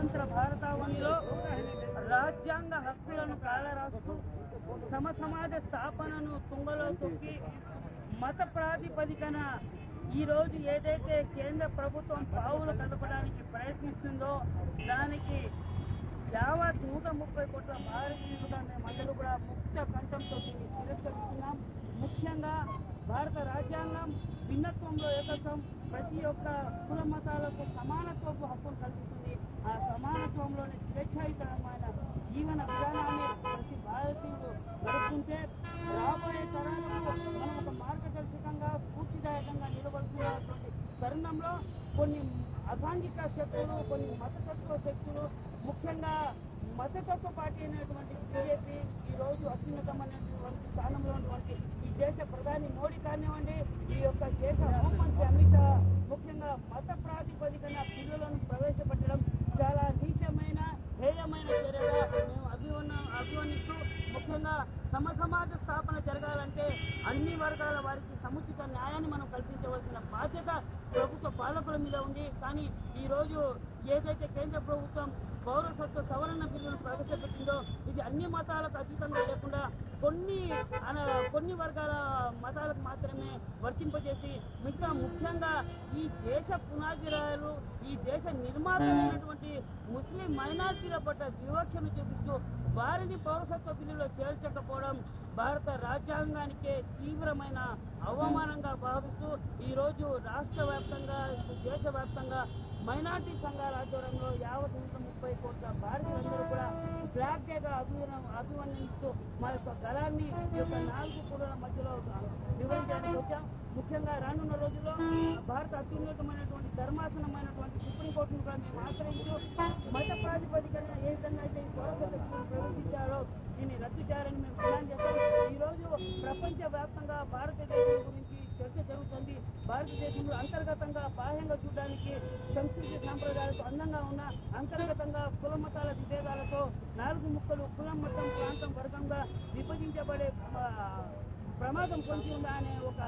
స్వతంత్ర భారతావనిలో రాజ్యాంగ హక్కులను కాలరాస్తూ సమాజ స్థాపనను తుంగలో తొక్కి మత ప్రాతిపదికన ఈరోజు ఏదైతే కేంద్ర ప్రభుత్వం పావులు కలపడానికి ప్రయత్నిస్తుందో దానికి యావత్ 130 కోట్ల భారతీయులుగా మేమందరూ కూడా ముక్త కంఠంతో తిరస్కరిస్తున్నాం. ముఖ్యంగా భారత రాజ్యాంగం భిన్నత్వంలో ఏకత్వం, ప్రతి ఒక్క కుల మతాలకు సమానత్వపు హక్కును కల్పిస్తుంది. ఆ సమానత్వంలోని స్వేచ్ఛాయుతమైన జీవన విధానాన్ని ప్రతి భారతీయుడు గడుపుతుంటే రాబోయే తరాలకు మనం ఒక మార్గదర్శకంగా స్ఫూర్తిదాయకంగా నిలబడుతున్నటువంటి తరుణంలో కొన్ని అసాంఘిక శక్తులు, కొన్ని మతతత్వ శక్తులు, ముఖ్యంగా మతతత్వ పార్టీ అయినటువంటి బీజేపీ ఈరోజు అత్యున్నతమైనటువంటి స్థానంలో ఉన్నటువంటి ఈ దేశ ప్రధాని మోడీ కానివ్వండి, ఈ యొక్క దేశ హోంమంత్రి అమిత్ షా ముఖ్యంగా మత ప్రాతిపదికన బిల్లులను ప్రవేశపెట్టడం చాలా నీచమైన హేయమైన చర్యగా మేము అభివర్ణిస్తూ, ముఖ్యంగా సమాజ స్థాపన జరగాలంటే అన్ని వర్గాల వారికి సముచిత న్యాయాన్ని మనం కల్పించవలసిన బాధ్యత ప్రభుత్వ పాలకుల మీద ఉంది. కానీ ఈరోజు ఏదైతే కేంద్ర ప్రభుత్వం పౌరసత్వ సవరణ బిల్లును ప్రవేశపెట్టిందో ఇది అన్ని మతాలకు అతీతంగా లేకుండా కొన్ని వర్గాల మతాలకు మాత్రమే వర్తింపజేసి మిగతా ముఖ్యంగా ఈ దేశ పునాదిరాయలు, ఈ దేశ నిర్మాతలైనటువంటి ముస్లిం మైనార్టీల పట్ల వివక్షను చూపిస్తూ వారిని పౌరసత్వ బిల్లులో చేర్చకపోవడం భారత రాజ్యాంగానికే తీవ్రమైన అవమానంగా భావిస్తూ ఈరోజు రాష్ట్ర వ్యాప్తంగా, దేశవ్యాప్తంగా మైనార్టీ సంఘాల ఆధ్వర్యంలో యావత్ 130 కోట్ల భారతీయులందరూ కూడా బ్లాక్ డేగా అభివర్ణిస్తూ మా యొక్క గళాన్ని ఈ యొక్క 4 కూడల మధ్యలో వివరించడానికి వచ్చాం. ముఖ్యంగా రానున్న రోజుల్లో భారత అత్యున్నతమైనటువంటి ధర్మాసనమైనటువంటి సుప్రీంకోర్టును కూడా మేము ఆశ్రయించు మత ప్రాతిపదికన ఏ విధంగా అయితే ఈ పౌరసత్వం ప్రవేశించారో దీన్ని రద్దు చేయాలని మేము డిమాండ్ చేస్తాం. ఈరోజు ప్రపంచ వ్యాప్తంగా భారతదేశం గురించి చర్చ జరుగుతుంది. భారతదేశంలో అంతర్గతంగా బాహ్యంగా చూడడానికి సంస్కృతి సాంప్రదాయాలతో అందంగా ఉన్న అంతర్గతంగా కుల మతాల విభేదాలతో 4 ముక్కలు కులం, మతం, ప్రాంతం, వర్గంగా విభజించబడే ప్రమాదం పొంచి ఉందా అనే ఒక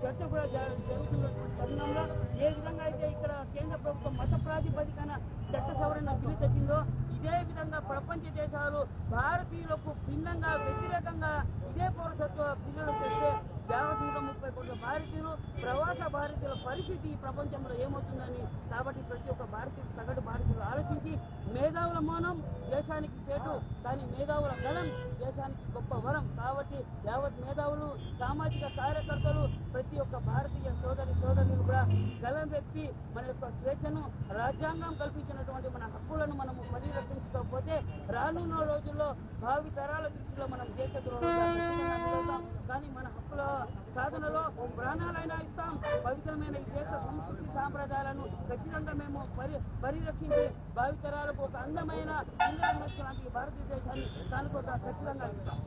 చర్చ కూడా జరుగుతున్నటువంటి తరుణంలో ఏ విధంగా అయితే ఇక్కడ కేంద్ర ప్రభుత్వం మత ప్రాతిపదికన చట్ట సవరణ బిల్లు తెచ్చిందో ఇదే విధంగా ప్రపంచ దేశాలు భారతీయులకు భిన్నంగా వ్యతిరేకంగా ఇదే పౌరసత్వ బిల్లులు తెస్తే 130 కోట్ల భారతీయులు, ప్రవాస భారతీయుల పరిస్థితి ఈ ప్రపంచంలో ఏమవుతుందని కాబట్టి ప్రతి ఒక్క భారతీయుడు, సగటు భారతీయులు ఆలోచించి మేధావుల మౌనం దేశానికి చేటు, కానీ మేధావుల గలం దేశానికి గొప్ప వరం. కాబట్టి యావత్ మేధావులు, సామాజిక కార్యకర్తలు, ప్రతి ఒక్క భారతీయ సోదరులు కూడా గలం వ్యక్తి మన యొక్క స్వేచ్ఛను, రాజ్యాంగం కల్పించినటువంటి మన హక్కులను మనము పరిరక్షించకపోతే రానున్న రోజుల్లో భావి తరాల దృష్టిలో మనం దేశ ద్రోహం. కానీ మన హక్కుల సాధనలో ప్రాణాలైనా ఇస్తాం. పవిత్రమైన ఈ దేశ సంస్కృతి సాంప్రదాయాలను ఖచ్చితంగా మేము పరిరక్షించి భావితరాలకు ఒక అందమైన లాంటి భారతదేశాన్ని దానికి ఖచ్చితంగా ఇస్తాం.